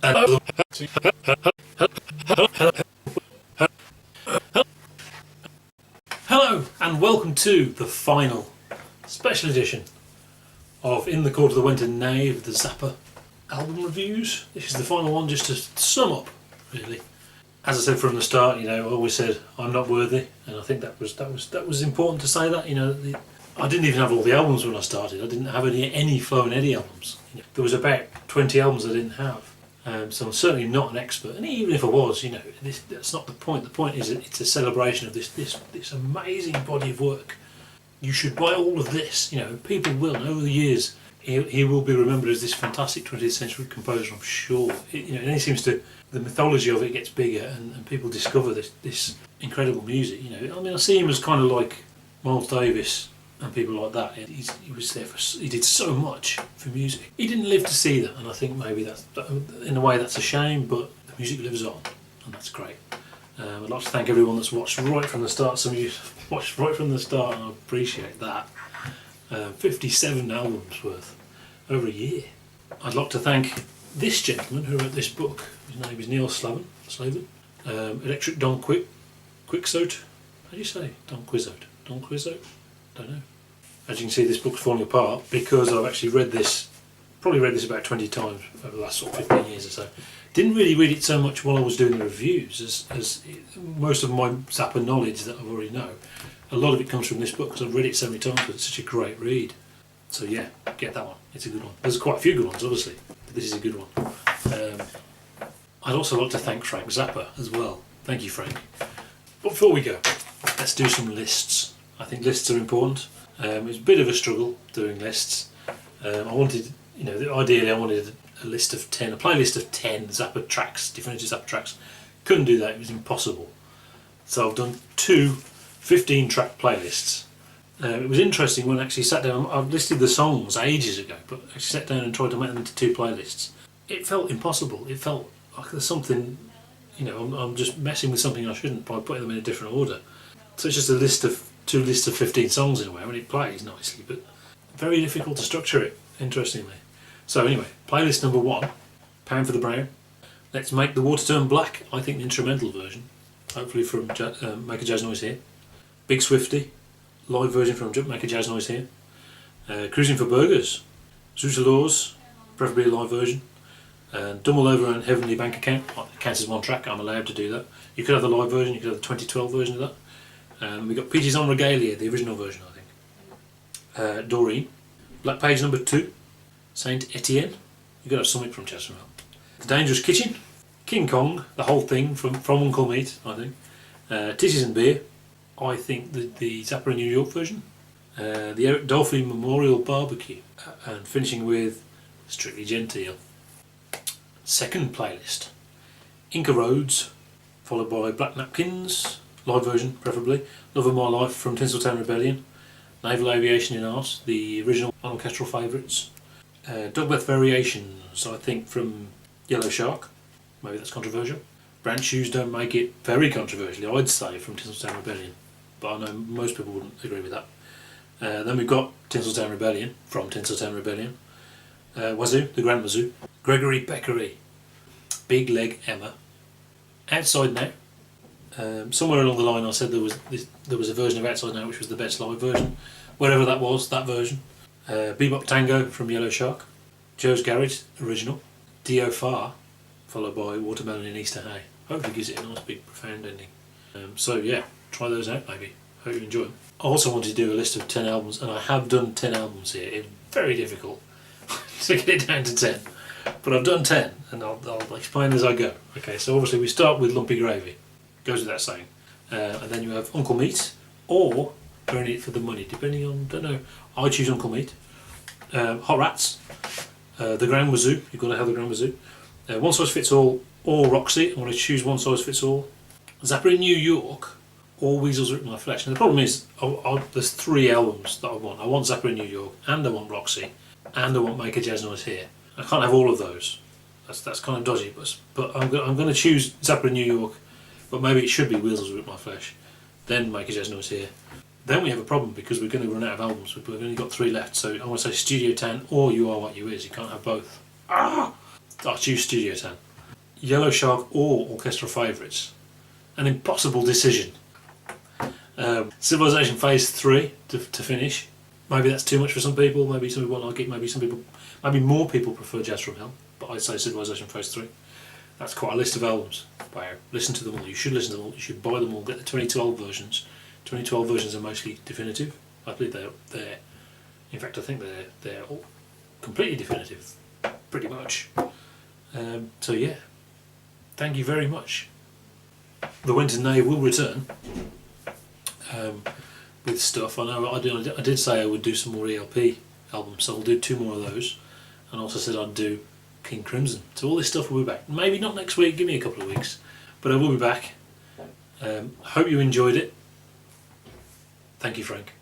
Hello and welcome to the final special edition of In the Court of the Wenton Knave, the Zappa album reviews. This is the final one just to sum up, really. As I said from the start, I always said I'm not worthy, and I think that was important to say that. I didn't even have all the albums when I started. I didn't have any Flo and Eddie albums. There was about 20 albums I didn't have. So I'm certainly not an expert, and even if I was, that's not the point. The point is that it's a celebration of this amazing body of work. You should buy all of this. People will, and over the years, he will be remembered as this fantastic 20th century composer, I'm sure. And he seems to, the mythology of it gets bigger, and people discover this incredible music. I see him as kind of like Miles Davis and people like that. He was there he did so much for music. He didn't live to see that, and I think maybe in a way that's a shame, but the music lives on, and that's great. I'd like to thank everyone that's watched right from the start. Some of you watched right from the start, and I appreciate that. 57 albums worth, over a year. I'd like to thank this gentleman who wrote this book. His name is Neil Slavin. Electric Don Quixote. How do you say Don Quixote? Don Quixote? Don't know. As you can see, this book's falling apart because I've actually probably read this about 20 times over the last sort of 15 years or so. Didn't really read it so much while I was doing the reviews as most of my Zappa knowledge that I already know. A lot of it comes from this book because I've read it so many times because it's such a great read. So yeah, get that one. It's a good one. There's quite a few good ones, obviously, but this is a good one. I'd also like to thank Frank Zappa as well. Thank you, Frank. But before we go, let's do some lists. I think lists are important. It's a bit of a struggle doing lists. Ideally I wanted a list of 10, a playlist of 10 Zappa tracks, definitive Zappa tracks. Couldn't do that, it was impossible. So I've done two 15-track playlists. It was interesting when I actually sat down. I've listed the songs ages ago, but I sat down and tried to make them into two playlists. It felt impossible. It felt like there's something, I'm just messing with something I shouldn't by putting them in a different order. So it's just two lists of 15 songs in a way, and it plays nicely, but very difficult to structure it, interestingly. So anyway, playlist number 1, Pound for the Brown. Let's Make the Water Turn Black, I think the instrumental version, hopefully from Make a Jazz Noise Here. Big Swifty, live version from Make a Jazz Noise Here. Cruising for Burgers, Zoota Laws, preferably a live version. And Dumble Over and Heavenly Bank Account, it counts as one track, I'm allowed to do that. You could have the live version, you could have the 2012 version of that. We've got Peaches on Regalia, the original version, I think. Doreen. Black Page number 2, Saint Etienne. You've got to have something from Chestermere. The Dangerous Kitchen, King Kong, the whole thing from Uncle Meat, I think. Tissues and Beer, I think the Zappa in New York version. The Eric Dolphy Memorial Barbecue. And finishing with Strictly Genteel. Second playlist, Inca Roads, followed by Black Napkins, live version preferably, Love of My Life from Tinseltown Rebellion, Naval Aviation in Art, the original orchestral favourites, Dogbeth Variations, I think from Yellow Shark, maybe that's controversial. Branch Shoes Don't Make It, very controversially I'd say, from Tinseltown Rebellion, but I know most people wouldn't agree with that. Then we've got Tinseltown Rebellion, from Tinseltown Rebellion, Wazoo, the Grand Wazoo, Gregory Beckery, Big Leg Emma, Outside Now. Somewhere along the line I said there was a version of Outside Now which was the best live version. Wherever that was, that version. Bebop Tango from Yellow Shark. Joe's Garage, original. Dio Far, followed by Watermelon in Easter Hay. Hopefully gives it a nice big profound ending. So yeah, try those out maybe. Hope you enjoy them. I also wanted to do a list of 10 albums, and I have done 10 albums here. It's very difficult to get it down to 10. But I've done 10, and I'll explain as I go. Okay, so obviously we start with Lumpy Gravy. Goes without saying. And then you have Uncle Meat, or Burn It for the Money, depending on, don't know. I choose Uncle Meat. Hot Rats, the Grand Wazoo, you've got to have the Grand Wazoo. One Size Fits All, or Roxy, I want to choose One Size Fits All. Zappa in New York, or Weasels Rip My Flesh. And the problem is, there's 3 albums that I want. I want Zappa in New York, and I want Roxy, and I want Make a Jazz Noise Here. I can't have all of those. That's kind of dodgy, but I'm going to choose Zappa in New York, but maybe it should be Weasels Rip My Flesh, then Make a Jazz Noise Here. Then we have a problem because we're going to run out of albums. We've only got 3 left, so I want to say Studio 10 or You Are What You Is. You can't have both. I'll choose Studio 10. Yellow Shark or Orchestra Favourites. An impossible decision. Civilization Phase 3 to finish. Maybe that's too much for some people, maybe some people won't like it, maybe more people prefer Jazz from Hell, but I'd say Civilization Phase 3. That's quite a list of albums. Wow. Listen to them all, you should listen to them all, you should buy them all, get the 2012 versions. 2012 versions are mostly definitive. I believe they're in fact I think they're all completely definitive, pretty much. So yeah, thank you very much. The Wenton Knave will return with stuff. I know I did say I would do some more ELP albums, so I'll do 2 more of those, and also said I'd do King Crimson. So all this stuff will be back. Maybe not next week, give me a couple of weeks, but I will be back. Hope you enjoyed it. Thank you, Frank.